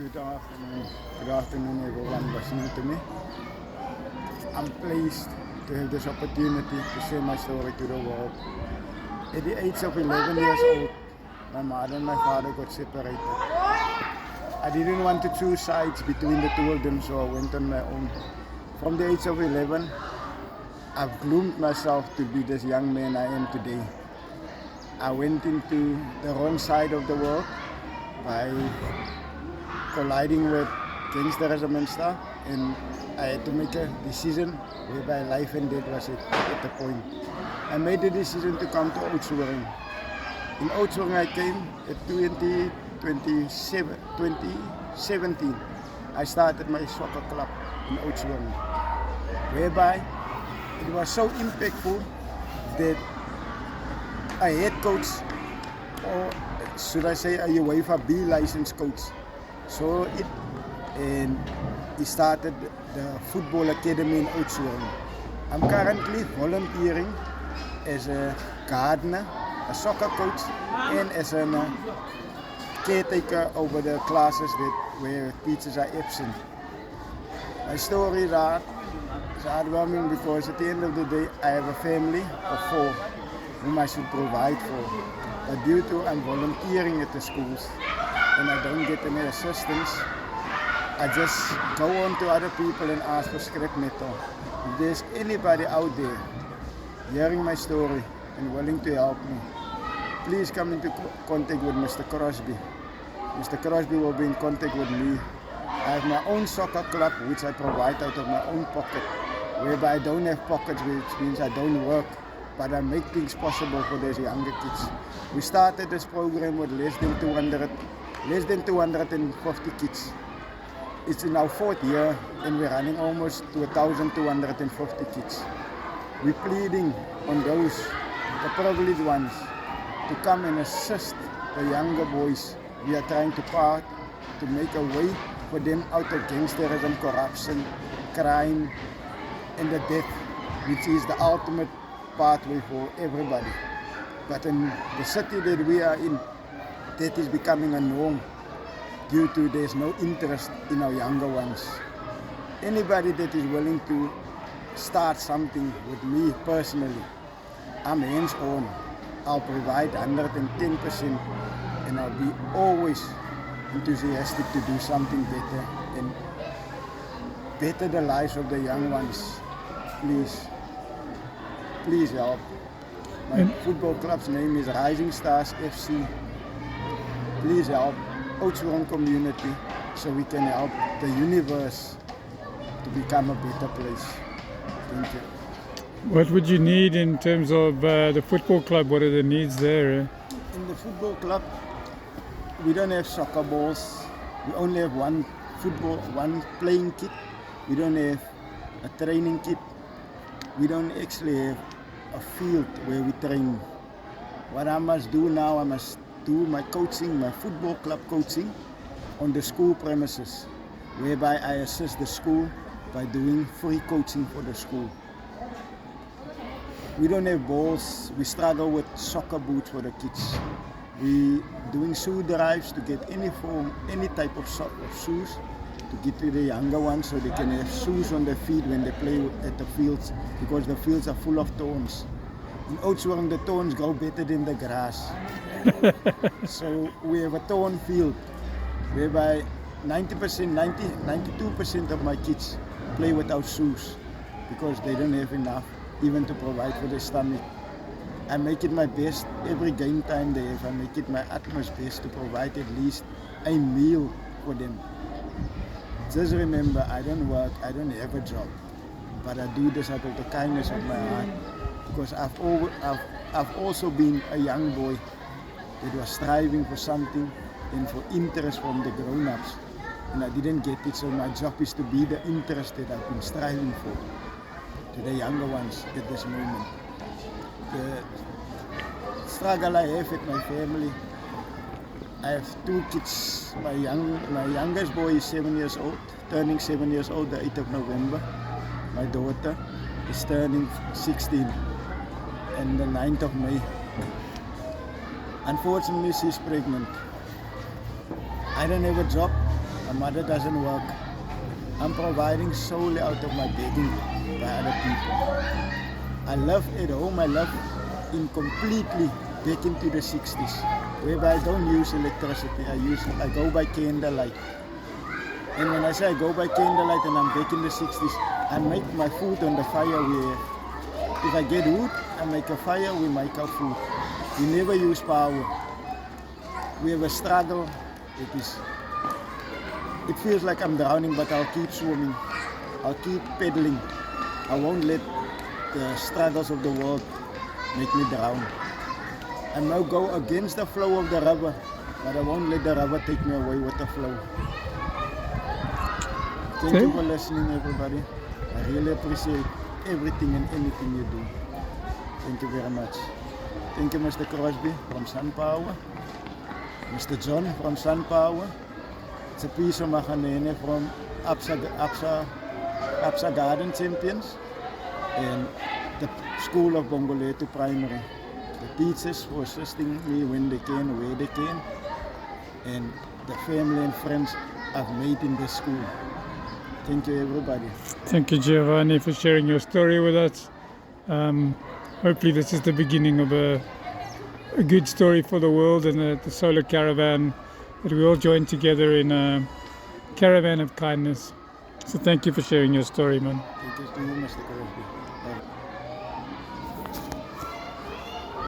Good afternoon. Good afternoon, everyone listening to me. I'm pleased to have this opportunity to share my story to the world. At the age of 11 years old, my mother and my father got separated. I didn't want to choose sides between the two of them, so I went on my own. From the age of 11, I've groomed myself to be this young man I am today. I went into the wrong side of the world by colliding with gangsterism and stuff, and I had to make a decision whereby life and death was at the point. I made the decision to come to Oudtshoorn. In Oudtshoorn I came at 2017. I started my soccer club in Oudtshoorn, whereby it was so impactful that a head coach, or should I say a UEFA B licensed coach, saw it and he started the football academy in Oudtshoorn. I'm currently volunteering as a gardener, a soccer coach, and as a caretaker over the classes where teachers are absent. My story is heartwarming because at the end of the day I have a family of 4 whom I should provide for. But due to I'm volunteering at the schools and I don't get any assistance, I just go on to other people and ask for scrap metal. If there's anybody out there hearing my story and willing to help me, please come into contact with Mr. Crosby. Mr. Crosby will be in contact with me. I have my own soccer club which I provide out of my own pocket, whereby I don't have pockets, which means I don't work, but I make things possible for these younger kids. We started this program with less than 250 kids. It's in our 4th year and we're running almost to 1,250 kids. We're pleading on those, the privileged ones, to come and assist the younger boys. We are trying to make a way for them out of gangsterism, corruption, crime, and the death, which is the ultimate pathway for everybody. But in the city that we are in, that is becoming a norm due to there's no interest in our younger ones. Anybody that is willing to start something with me personally, I'm hands-on. I'll provide 110% and I'll be always enthusiastic to do something better and better the lives of the young ones. Please help. My football club's name is Rising Stars FC. Please help Oudtshoorn community so we can help the universe to become a better place. Thank you. What would you need in terms of the football club? What are the needs there? In the football club, we don't have soccer balls. We only have one playing kit. We don't have a training kit. We don't actually have a field where we train. What I must do now, I must do my coaching, my football club coaching on the school premises, whereby I assist the school by doing free coaching for the school. We don't have balls. We struggle with soccer boots for the kids. We doing shoe drives to get any type of shoes to get to the younger ones so they can have shoes on their feet when they play at the fields, because the fields are full of thorns. In Oudtshoorn, the thorns grow better than the grass. So we have a thorn field whereby 92% of my kids play without shoes because they don't have enough even to provide for their stomach. I make it my best every game time they have. I make it my utmost best to provide at least a meal for them. Just remember, I don't work, I don't have a job, but I do this out of the kindness of my heart, because I've also been a young boy that was striving for something and for interest from the grown-ups, and I didn't get it, so my job is to be the interest that I've been striving for to the younger ones at this moment. The struggle I have with my family, I have 2 kids. My youngest boy is 7 years old, turning 7 years old the 8th of November. My daughter is turning 16 and the 9th of May. Unfortunately, she's pregnant. I don't have a job. My mother doesn't work. I'm providing solely out of my begging by other people. I live at home. I live in completely back into the 60s, whereby I don't use electricity. I go by candlelight. And when I say I go by candlelight and I'm back in the 60s, I make my food on the fire where if I get wood, I make a fire, we make our food. We never use power. We have a struggle. It feels like I'm drowning, but I'll keep swimming. I'll keep pedaling. I won't let the struggles of the world make me drown. I may go against the flow of the river, but I won't let the river take me away with the flow. Thank you for listening, everybody. I really appreciate everything and anything you do. Thank you very much. Thank you, Mr. Crosby from Sun Power, Mr. John from Sun Power, it's a piece of Mahanene from Absa Garden Champions, and the School of Bongoleto Primary. The teachers for assisting me when they can, where they can, and the family and friends I've made in this school. Thank you, everybody. Thank you, Giovani, for sharing your story with us. Hopefully this is the beginning of a good story for the world, and the solar caravan, that we all join together in a caravan of kindness. So thank you for sharing your story, man. Thank you to you, Mr. Crosby.